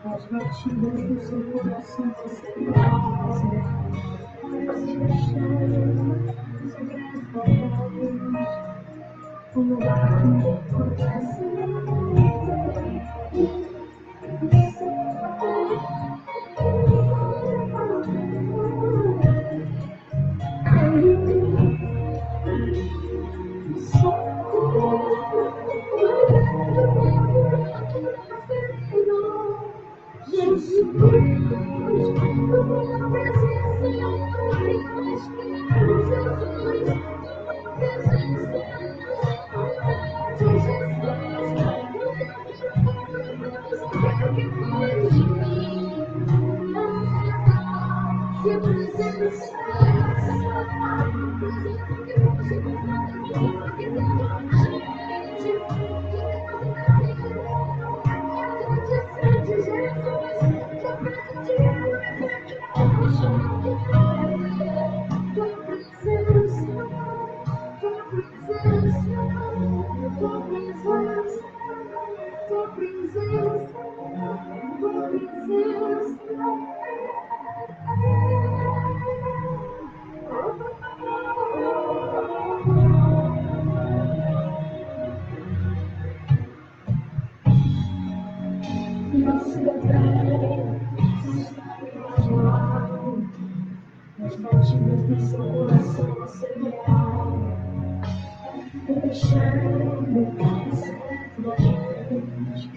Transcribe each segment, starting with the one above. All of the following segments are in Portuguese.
As batidas do seu coração aceleradas, o lugar onde acontece. As batidas do seu coração aceleradas, deixando secreto da gente.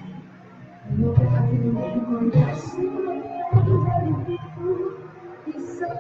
No lugar que ninguém conhece, e será.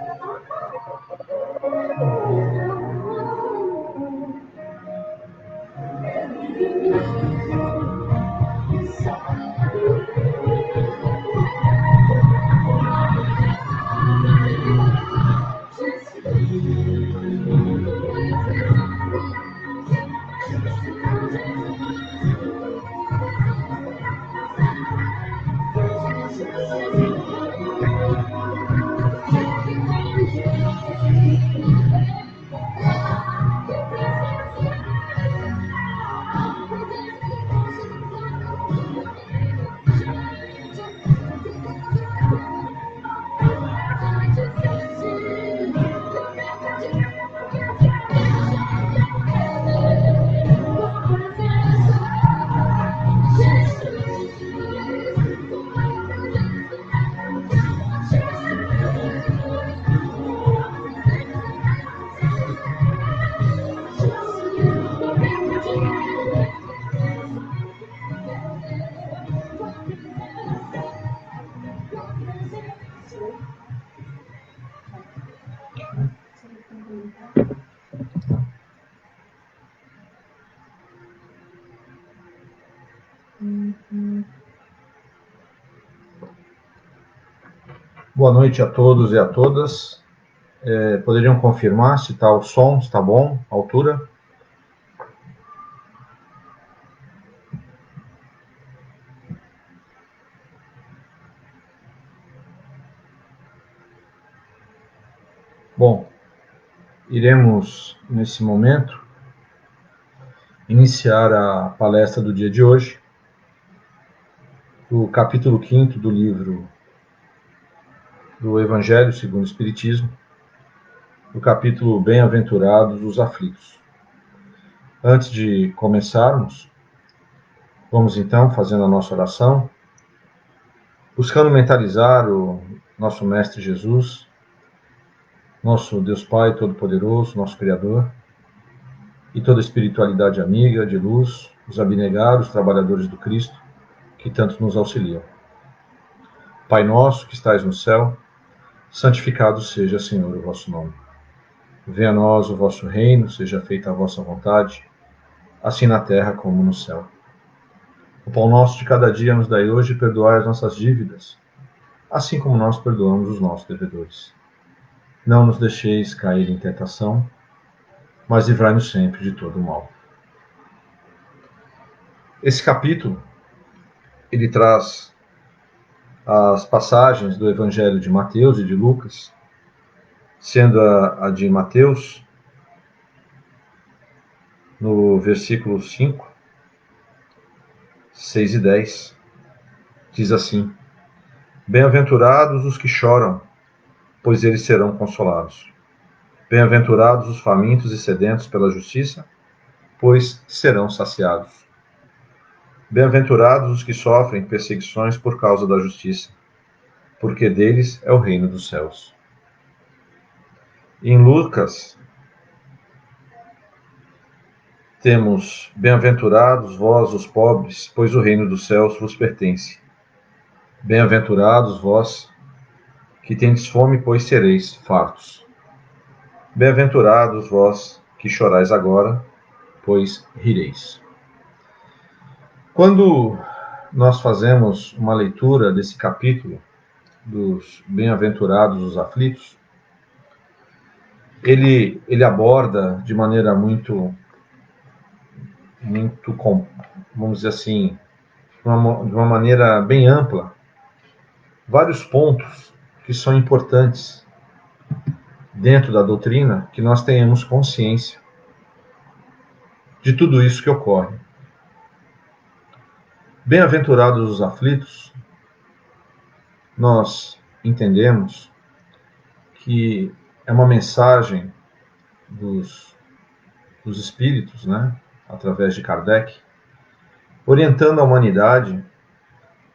Boa noite a todos e a todas. Poderiam confirmar se está o som, está bom, a altura? Bom, iremos, nesse momento, iniciar a palestra do dia de hoje, do capítulo 5º do livro do Evangelho segundo o Espiritismo, do capítulo Bem-aventurados os aflitos. Antes de começarmos, vamos então fazendo a nossa oração, buscando mentalizar o nosso Mestre Jesus, nosso Deus Pai Todo-Poderoso, nosso Criador, e toda a espiritualidade amiga, de luz, os abnegados, trabalhadores do Cristo, que tanto nos auxiliam. Pai nosso, que estais no céu, santificado seja, Senhor, o vosso nome. Venha a nós o vosso reino, seja feita a vossa vontade, assim na terra como no céu. O pão nosso de cada dia nos dai hoje, e perdoai as nossas dívidas, assim como nós perdoamos os nossos devedores. Não nos deixeis cair em tentação, mas livrai-nos sempre de todo o mal. Esse capítulo, ele traz as passagens do Evangelho de Mateus e de Lucas, sendo a de Mateus, no versículo 5, 6 e 10, diz assim: Bem-aventurados os que choram, pois eles serão consolados. Bem-aventurados os famintos e sedentos pela justiça, pois serão saciados. Bem-aventurados os que sofrem perseguições por causa da justiça, porque deles é o reino dos céus. Em Lucas, temos: Bem-aventurados vós os pobres, pois o reino dos céus vos pertence. Bem-aventurados vós que tendes fome, pois sereis fartos. Bem-aventurados vós que chorais agora, pois rireis. Quando nós fazemos uma leitura desse capítulo dos Bem-aventurados os aflitos, ele aborda de maneira muito, vamos dizer assim, de uma maneira bem ampla, vários pontos que são importantes dentro da doutrina, que nós tenhamos consciência de tudo isso que ocorre. Bem-aventurados os aflitos, nós entendemos que é uma mensagem dos espíritos, né, através de Kardec, orientando a humanidade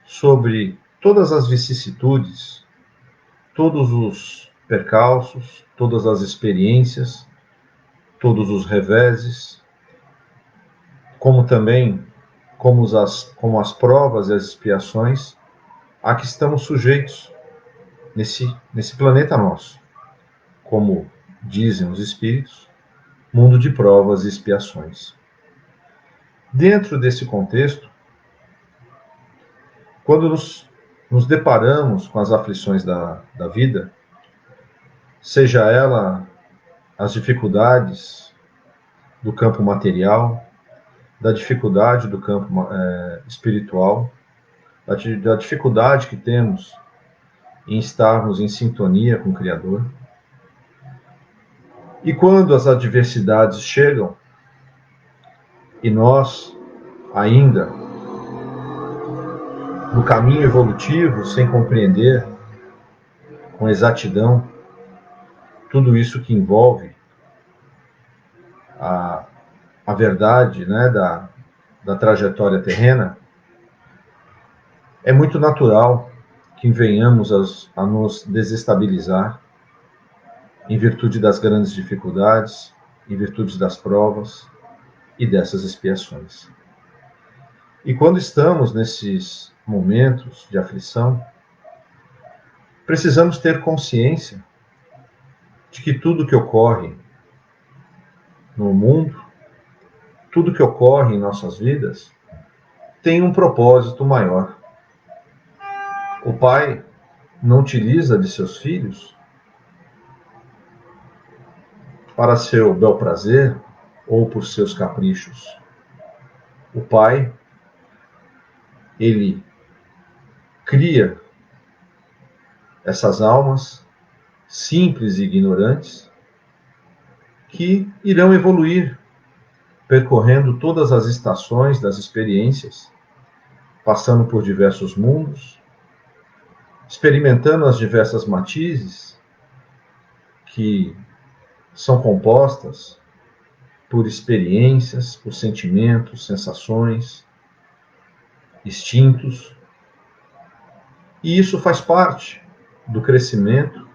sobre todas as vicissitudes, todos os percalços, todas as experiências, todos os reveses, como também como as provas e as expiações a que estamos sujeitos nesse planeta nosso. Como dizem os espíritos, mundo de provas e expiações. Dentro desse contexto, quando nos deparamos com as aflições da vida, seja ela as dificuldades do campo material, da dificuldade do campo espiritual, da dificuldade que temos em estarmos em sintonia com o Criador. E quando as adversidades chegam, e nós, ainda no caminho evolutivo, sem compreender com exatidão tudo isso que envolve a verdade, né, da trajetória terrena, é muito natural que venhamos a nos desestabilizar em virtude das grandes dificuldades, em virtude das provas e dessas expiações. E quando estamos nesses momentos de aflição, precisamos ter consciência de que tudo que ocorre no mundo, tudo que ocorre em nossas vidas, tem um propósito maior. O Pai não utiliza de seus filhos para seu bel prazer ou por seus caprichos. O Pai, ele cria essas almas simples e ignorantes que irão evoluir, percorrendo todas as estações das experiências, passando por diversos mundos, experimentando as diversas matizes que são compostas por experiências, por sentimentos, sensações, instintos. E isso faz parte do crescimento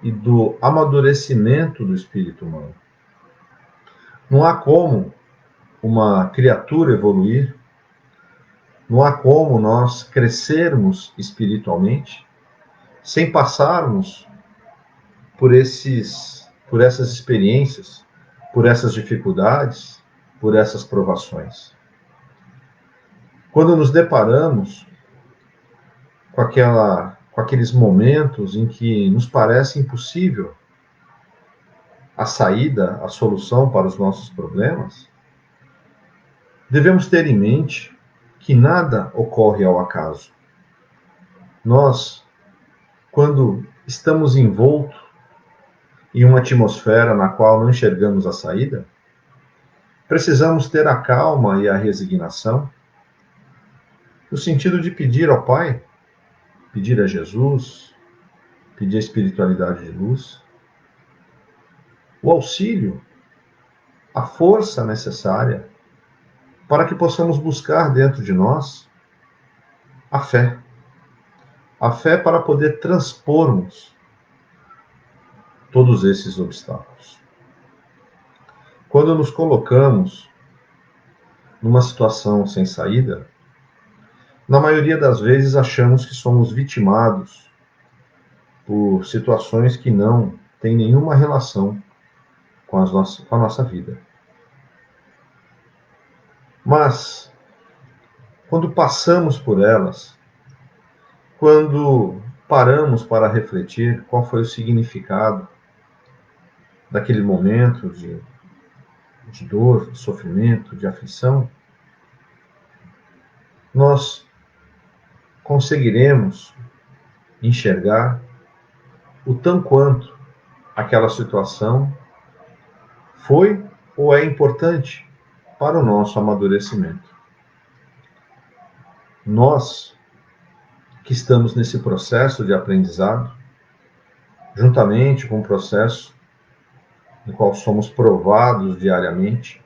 e do amadurecimento do espírito humano. Não há como uma criatura evoluir, não há como nós crescermos espiritualmente sem passarmos por essas experiências, por essas dificuldades, por essas provações. Quando nos deparamos com aqueles momentos em que nos parece impossível a saída, a solução para os nossos problemas, devemos ter em mente que nada ocorre ao acaso. Nós, quando estamos envoltos em uma atmosfera na qual não enxergamos a saída, precisamos ter a calma e a resignação, no sentido de pedir ao Pai, pedir a Jesus, pedir a espiritualidade de luz, o auxílio, a força necessária para que possamos buscar dentro de nós a fé. A fé para poder transpormos todos esses obstáculos. Quando nos colocamos numa situação sem saída, na maioria das vezes achamos que somos vitimados por situações que não têm nenhuma relação com a nossa vida. Mas, quando passamos por elas, quando paramos para refletir qual foi o significado daquele momento de dor, de sofrimento, de aflição, nós conseguiremos enxergar o tanto quanto aquela situação foi ou é importante para o nosso amadurecimento. Nós que estamos nesse processo de aprendizado, juntamente com o processo no qual somos provados diariamente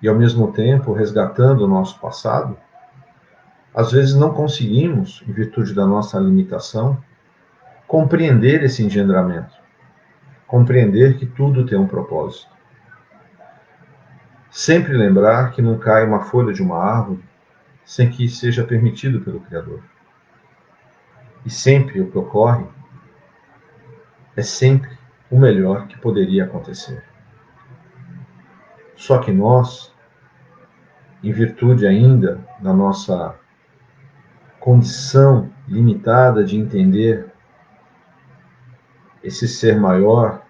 e ao mesmo tempo resgatando o nosso passado, às vezes não conseguimos, em virtude da nossa limitação, compreender esse engendramento, compreender que tudo tem um propósito. Sempre lembrar que não cai uma folha de uma árvore sem que seja permitido pelo Criador. E sempre o que ocorre é sempre o melhor que poderia acontecer. Só que nós, em virtude ainda da nossa condição limitada de entender esse ser maior,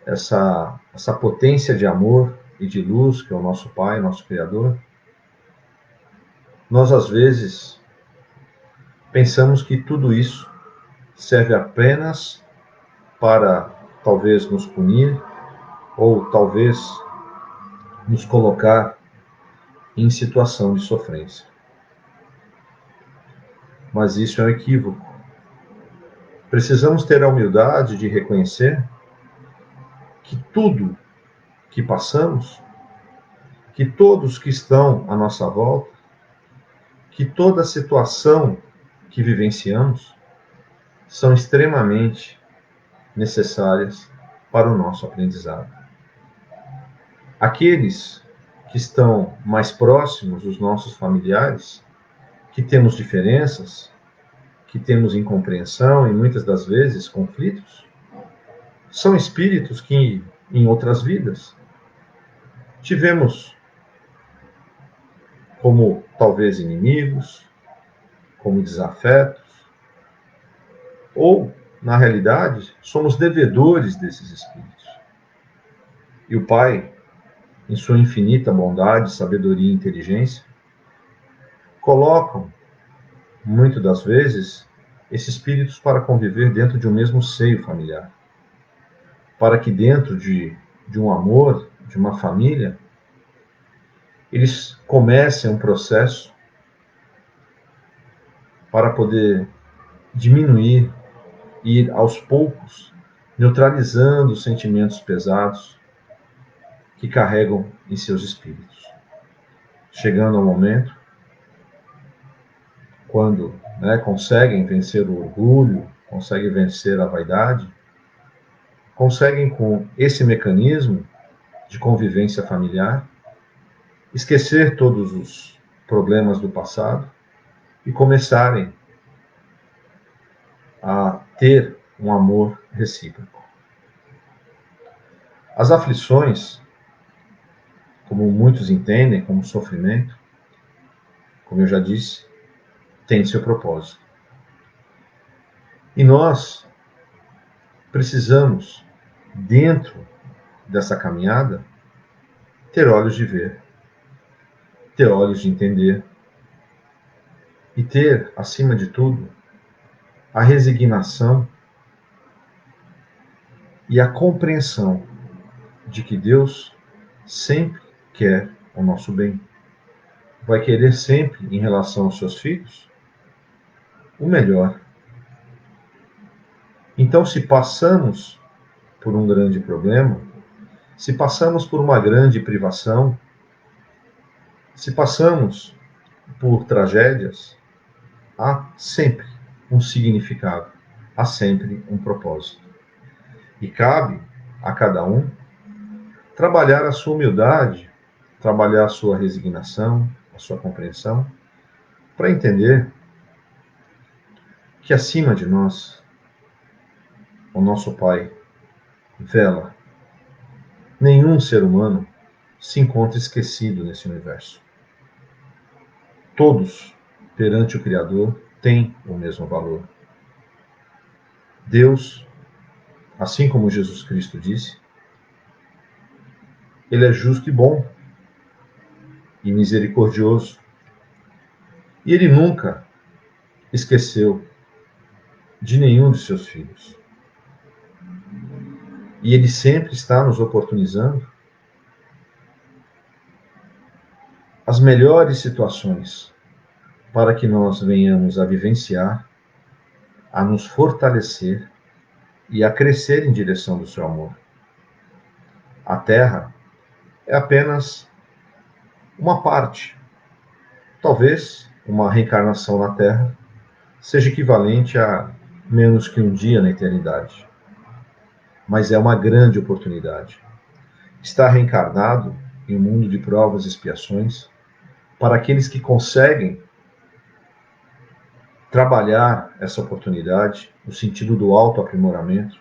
essa potência de amor e de luz, que é o nosso Pai, nosso Criador, nós às vezes pensamos que tudo isso serve apenas para talvez nos punir ou talvez nos colocar em situação de sofrência. Mas isso é um equívoco. Precisamos ter a humildade de reconhecer que tudo que passamos, que todos que estão à nossa volta, que toda situação que vivenciamos são extremamente necessárias para o nosso aprendizado. Aqueles que estão mais próximos, os nossos familiares, que temos diferenças, que temos incompreensão e muitas das vezes conflitos, são espíritos que, em outras vidas, tivemos como talvez inimigos, como desafetos, ou, na realidade, somos devedores desses espíritos. E o Pai, em sua infinita bondade, sabedoria e inteligência, colocam, muitas das vezes, esses espíritos para conviver dentro de um mesmo seio familiar. Para que dentro de um amor, de uma família, eles comecem um processo para poder diminuir e ir aos poucos neutralizando os sentimentos pesados que carregam em seus espíritos. Chegando ao momento quando conseguem vencer o orgulho, conseguem vencer a vaidade, conseguem com esse mecanismo de convivência familiar esquecer todos os problemas do passado e começarem a ter um amor recíproco. As aflições, como muitos entendem como sofrimento, como eu já disse, têm seu propósito. E nós precisamos dentro dessa caminhada, ter olhos de ver, ter olhos de entender e ter, acima de tudo, a resignação e a compreensão de que Deus sempre quer o nosso bem. Vai querer sempre, em relação aos seus filhos, o melhor. Então, se passamos por um grande problema, se passamos por uma grande privação, se passamos por tragédias, há sempre um significado, há sempre um propósito. E cabe a cada um trabalhar a sua humildade, trabalhar a sua resignação, a sua compreensão, para entender que acima de nós, o nosso Pai vela. Nenhum ser humano se encontra esquecido nesse universo. Todos, perante o Criador, têm o mesmo valor. Deus, assim como Jesus Cristo disse, Ele é justo e bom e misericordioso. E Ele nunca esqueceu de nenhum de seus filhos. E Ele sempre está nos oportunizando as melhores situações para que nós venhamos a vivenciar, a nos fortalecer e a crescer em direção do seu amor. A Terra é apenas uma parte. Talvez uma reencarnação na Terra seja equivalente a menos que um dia na eternidade. Mas é uma grande oportunidade. Estar reencarnado em um mundo de provas e expiações, para aqueles que conseguem trabalhar essa oportunidade no sentido do autoaprimoramento,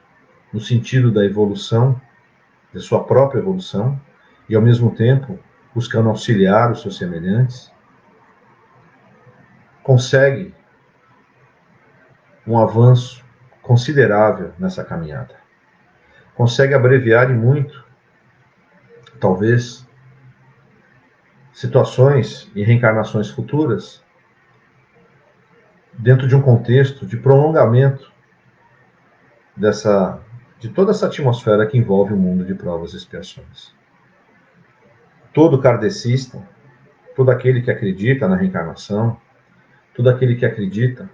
no sentido da evolução, da sua própria evolução, e ao mesmo tempo buscando auxiliar os seus semelhantes, consegue um avanço considerável nessa caminhada. Consegue abreviar e muito, talvez, situações e reencarnações futuras dentro de um contexto de prolongamento de toda essa atmosfera que envolve o mundo de provas e expiações. Todo kardecista, todo aquele que acredita na reencarnação, todo aquele que acredita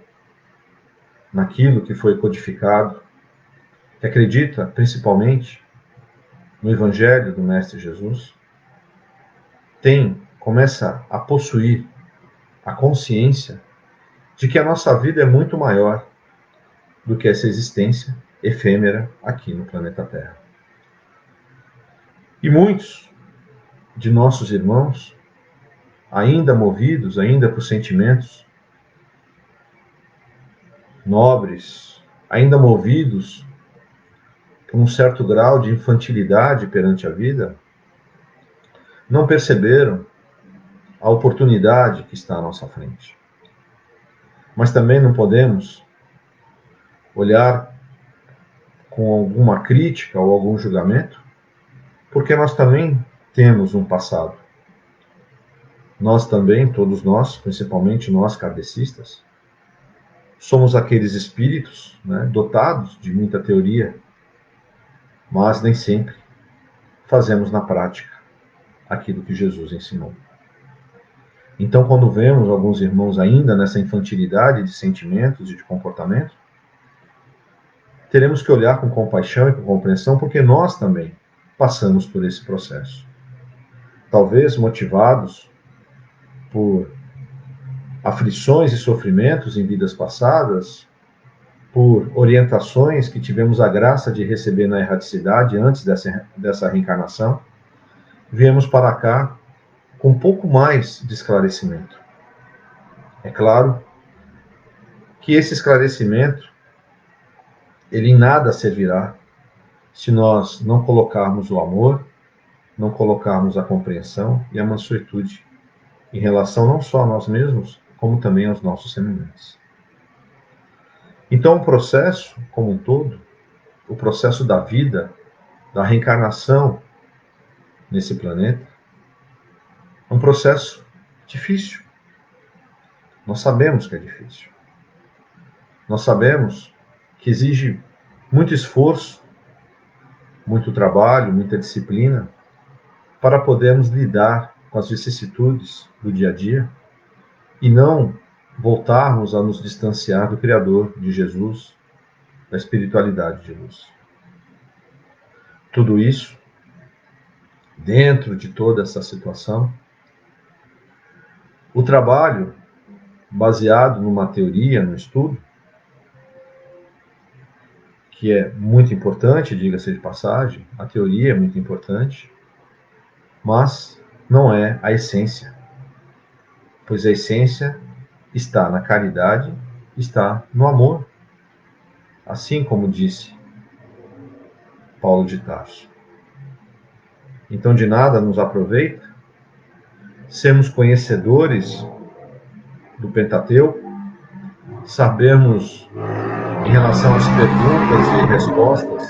naquilo que foi codificado, que acredita principalmente no Evangelho do Mestre Jesus, começa a possuir a consciência de que a nossa vida é muito maior do que essa existência efêmera aqui no planeta Terra. E muitos de nossos irmãos, ainda movidos, ainda por sentimentos nobres, ainda movidos por um certo grau de infantilidade perante a vida, não perceberam a oportunidade que está à nossa frente. Mas também não podemos olhar com alguma crítica ou algum julgamento, porque nós também temos um passado. Nós também, todos nós, principalmente nós kardecistas, somos aqueles espíritos, dotados de muita teoria, mas nem sempre fazemos na prática aquilo que Jesus ensinou. Então, quando vemos alguns irmãos ainda nessa infantilidade de sentimentos e de comportamento, teremos que olhar com compaixão e com compreensão, porque nós também passamos por esse processo. Talvez motivados por aflições e sofrimentos em vidas passadas, por orientações que tivemos a graça de receber na erraticidade antes dessa reencarnação, viemos para cá com um pouco mais de esclarecimento. É claro que esse esclarecimento, ele em nada servirá se nós não colocarmos o amor, não colocarmos a compreensão e a mansuetude em relação não só a nós mesmos, como também aos nossos semelhantes. Então, o processo como um todo, o processo da vida, da reencarnação nesse planeta é um processo difícil. Nós sabemos que é difícil. Nós sabemos que exige muito esforço, muito trabalho, muita disciplina para podermos lidar com as vicissitudes do dia a dia e não voltarmos a nos distanciar do Criador, de Jesus, da espiritualidade de luz. Tudo isso, dentro de toda essa situação, o trabalho baseado numa teoria, num estudo, que é muito importante, diga-se de passagem, a teoria é muito importante, mas não é a essência, pois a essência está na caridade, está no amor, assim como disse Paulo de Tarso. Então de nada nos aproveita sermos conhecedores do Pentateuco, sabermos em relação às perguntas e respostas,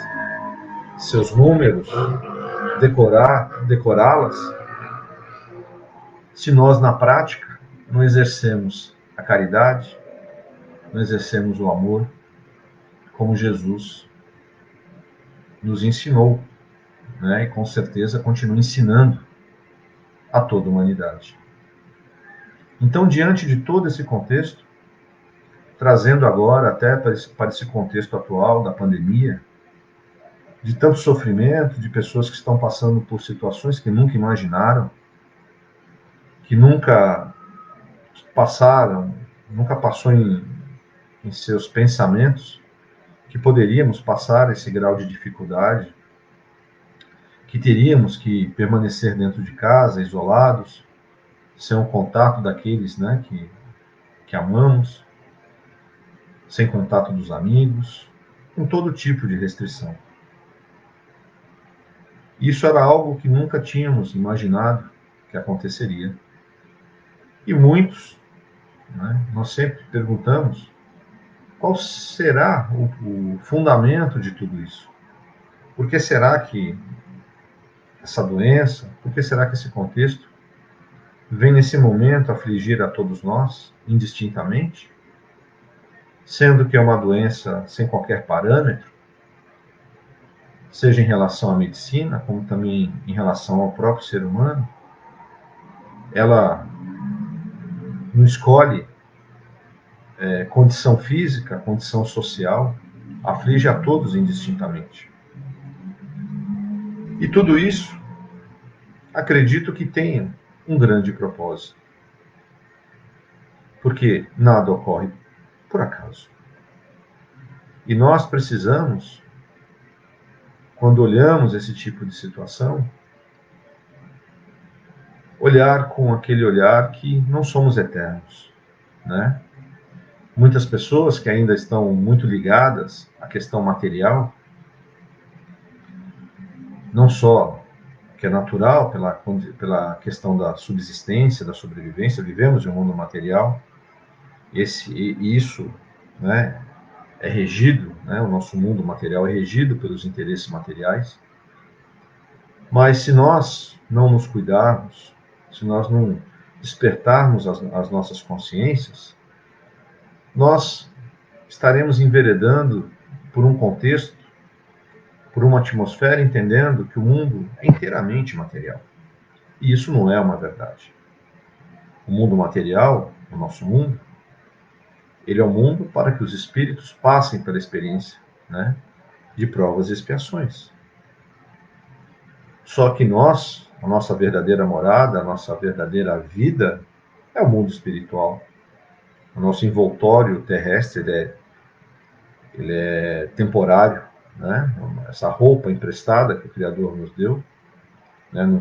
seus números, decorá-las, se nós na prática não exercemos a caridade, não exercemos o amor, como Jesus nos ensinou, né? E com certeza continua ensinando a toda a humanidade. Então, diante de todo esse contexto, trazendo agora até para esse contexto atual da pandemia, de tanto sofrimento, de pessoas que estão passando por situações que nunca imaginaram, que nunca passaram, nunca passou em seus pensamentos, que poderíamos passar esse grau de dificuldade, que teríamos que permanecer dentro de casa, isolados, sem o contato daqueles, né, que amamos, sem contato dos amigos, com todo tipo de restrição. Isso era algo que nunca tínhamos imaginado que aconteceria. E muitos, né, nós sempre perguntamos qual será o fundamento de tudo isso. Por que será que essa doença, por que será que esse contexto vem nesse momento afligir a todos nós, indistintamente, sendo que é uma doença sem qualquer parâmetro, seja em relação à medicina, como também em relação ao próprio ser humano? Ela não escolhe condição física, condição social, aflige a todos indistintamente. E tudo isso, acredito que tenha um grande propósito. Porque nada ocorre por acaso. E nós precisamos, quando olhamos esse tipo de situação, olhar com aquele olhar que não somos eternos, né? Muitas pessoas que ainda estão muito ligadas à questão material, não só que é natural pela questão da subsistência, da sobrevivência, vivemos em um mundo material, isso, né, é regido, né, o nosso mundo material é regido pelos interesses materiais, mas se nós não nos cuidarmos, se nós não despertarmos as nossas consciências, nós estaremos enveredando por um contexto, por uma atmosfera, entendendo que o mundo é inteiramente material. E isso não é uma verdade. O mundo material, o nosso mundo, ele é um mundo para que os espíritos passem pela experiência, né, de provas e expiações. Só que nós, a nossa verdadeira morada, a nossa verdadeira vida, é o mundo espiritual. O nosso envoltório terrestre, ele é temporário, né? Essa roupa emprestada que o Criador nos deu, né,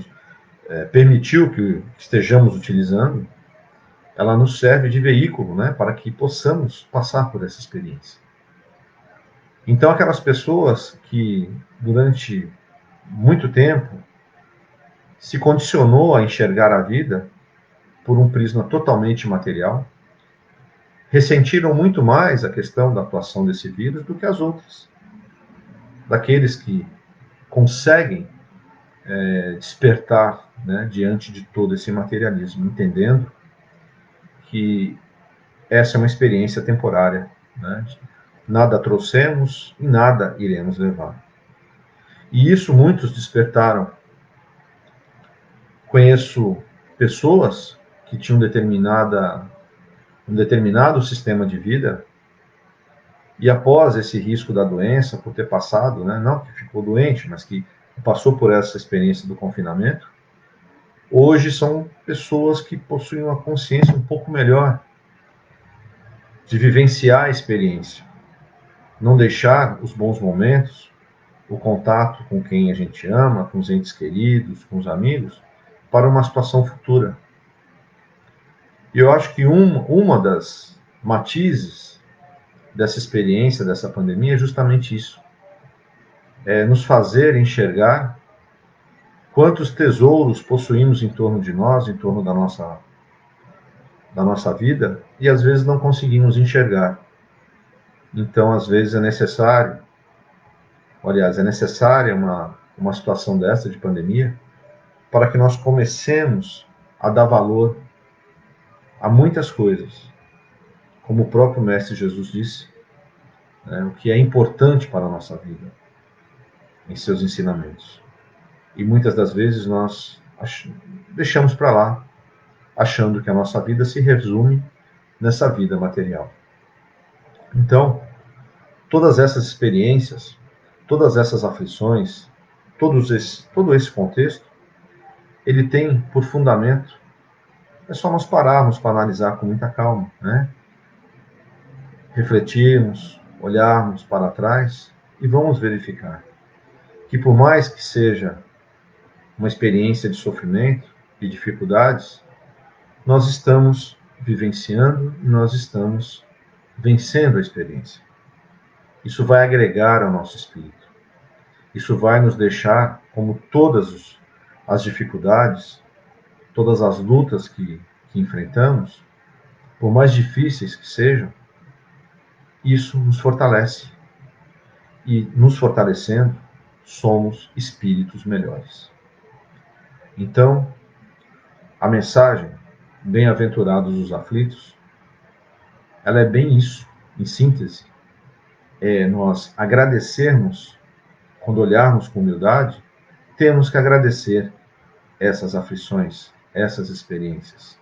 permitiu que estejamos utilizando, ela nos serve de veículo, né, para que possamos passar por essa experiência. Então, aquelas pessoas que durante muito tempo se condicionou a enxergar a vida por um prisma totalmente material, ressentiram muito mais a questão da atuação desse vírus do que as outras. Daqueles que conseguem despertar, né, diante de todo esse materialismo, entendendo que essa é uma experiência temporária, né? Nada trouxemos e nada iremos levar. E isso muitos despertaram. Conheço pessoas que tinham um determinado sistema de vida e após esse risco da doença, por ter passado, né, não que ficou doente, mas que passou por essa experiência do confinamento, hoje são pessoas que possuem uma consciência um pouco melhor de vivenciar a experiência, não deixar os bons momentos, o contato com quem a gente ama, com os entes queridos, com os amigos, para uma situação futura. E eu acho que uma das matizes dessa experiência, dessa pandemia, é justamente isso. É nos fazer enxergar quantos tesouros possuímos em torno de nós, em torno da nossa vida, e às vezes não conseguimos enxergar. Então, às vezes é necessário, aliás, é necessária uma situação dessa de pandemia para que nós comecemos a dar valor a muitas coisas. Como o próprio Mestre Jesus disse, né, o que é importante para a nossa vida, em seus ensinamentos. E muitas das vezes nós deixamos para lá, achando que a nossa vida se resume nessa vida material. Então, todas essas experiências, todas essas aflições, todo esse contexto, ele tem por fundamento, é só nós pararmos para analisar com muita calma, né? Refletirmos, olharmos para trás e vamos verificar que por mais que seja uma experiência de sofrimento e dificuldades, nós estamos vivenciando e nós estamos vencendo a experiência. Isso vai agregar ao nosso espírito. Isso vai nos deixar, como todas as dificuldades, todas as lutas que enfrentamos, por mais difíceis que sejam, isso nos fortalece. E nos fortalecendo, somos espíritos melhores. Então, a mensagem, bem-aventurados os aflitos, ela é bem isso, em síntese. É nós agradecermos, quando olharmos com humildade, temos que agradecer essas aflições, essas experiências.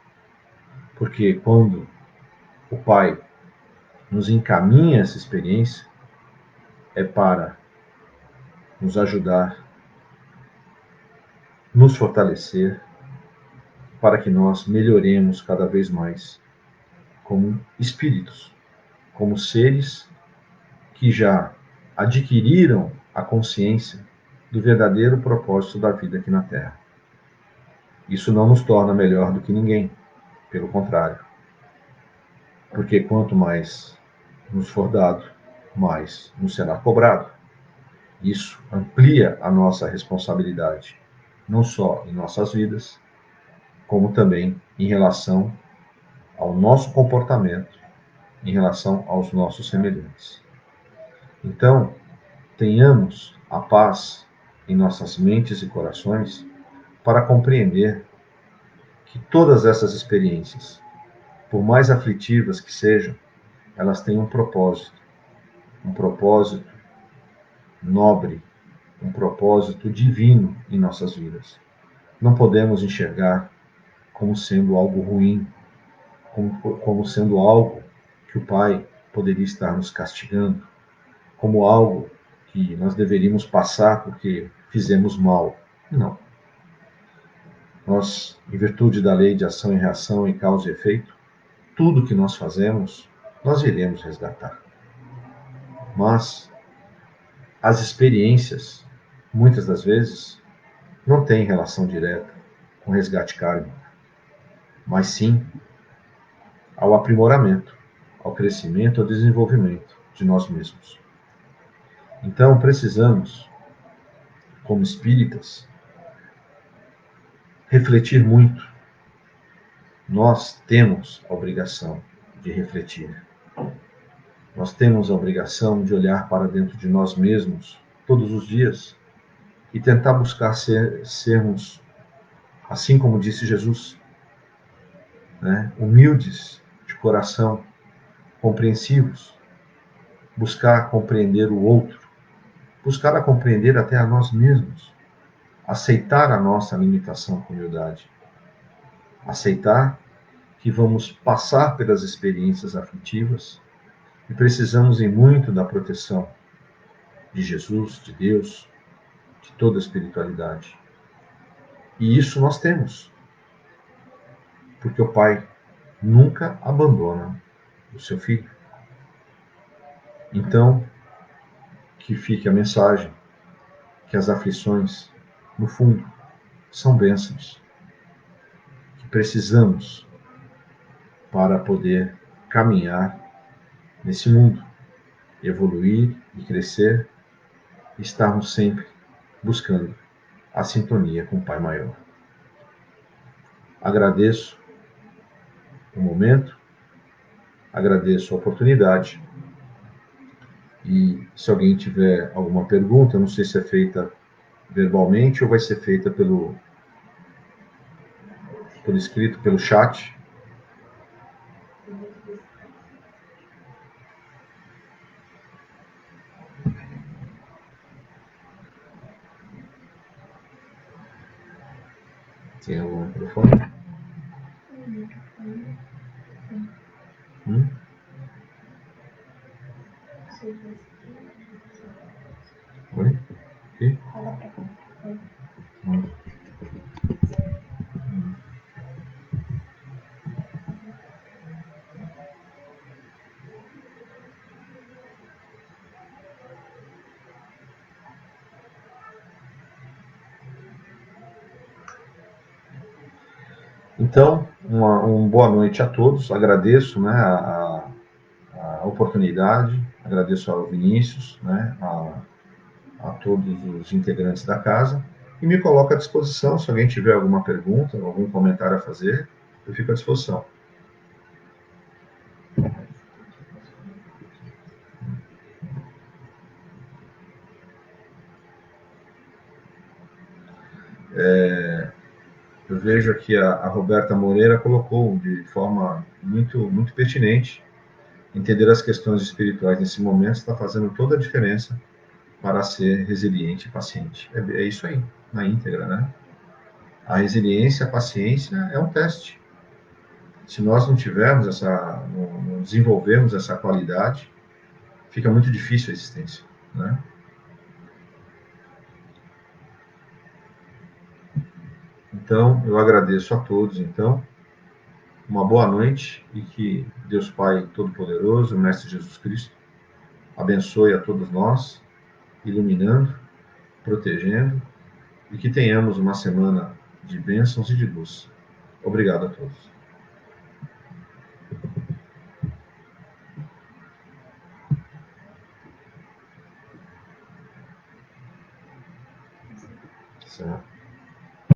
Porque quando o Pai nos encaminha essa experiência, é para nos ajudar, nos fortalecer, para que nós melhoremos cada vez mais como espíritos, como seres que já adquiriram a consciência do verdadeiro propósito da vida aqui na Terra. Isso não nos torna melhor do que ninguém, pelo contrário. Porque quanto mais nos for dado, mais nos será cobrado. Isso amplia a nossa responsabilidade, não só em nossas vidas, como também em relação ao nosso comportamento, em relação aos nossos semelhantes. Então, tenhamos a paz em nossas mentes e corações para compreender que todas essas experiências, por mais aflitivas que sejam, elas têm um propósito nobre, um propósito divino em nossas vidas. Não podemos enxergar como sendo algo ruim, como sendo algo que o Pai poderia estar nos castigando, como algo que nós deveríamos passar porque fizemos mal. Não. Nós, em virtude da lei de ação e reação e causa e efeito, tudo que nós fazemos, nós iremos resgatar. Mas as experiências, muitas das vezes, não têm relação direta com resgate kármico, mas sim ao aprimoramento, ao crescimento, ao desenvolvimento de nós mesmos. Então, precisamos, como espíritas, refletir muito. Nós temos a obrigação de refletir. Nós temos a obrigação de olhar para dentro de nós mesmos todos os dias e tentar buscar sermos, assim como disse Jesus, né, humildes de coração, compreensivos, buscar compreender o outro, buscar a compreender até a nós mesmos, aceitar a nossa limitação com humildade, aceitar que vamos passar pelas experiências aflitivas e precisamos em muito da proteção de Jesus, de Deus, de toda a espiritualidade. E isso nós temos, porque o Pai nunca abandona o seu Filho. Então, que fique a mensagem que as aflições, no fundo, são bênçãos que precisamos para poder caminhar nesse mundo, evoluir e crescer, e estarmos sempre buscando a sintonia com o Pai Maior. Agradeço o momento, agradeço a oportunidade, e se alguém tiver alguma pergunta, não sei se é feita verbalmente ou vai ser feita pelo escrito, pelo chat. Tem algum microfone? Oi? E? Então, uma boa noite a todos. Agradeço, né, a oportunidade, agradeço ao Vinícius, né, a todos os integrantes da casa, e me coloco à disposição. Se alguém tiver alguma pergunta, algum comentário a fazer, eu fico à disposição. Eu vejo aqui a Roberta Moreira colocou de forma muito pertinente: entender as questões espirituais nesse momento está fazendo toda a diferença para ser resiliente e paciente. É isso aí, na íntegra, né? A resiliência, a paciência é um teste. Se nós não tivermos não desenvolvermos essa qualidade, fica muito difícil a existência, né? Então, eu agradeço a todos, então, uma boa noite, e que Deus Pai Todo-Poderoso, o Mestre Jesus Cristo, abençoe a todos nós, iluminando, protegendo, e que tenhamos uma semana de bênçãos e de luz. Obrigado a todos. Certo.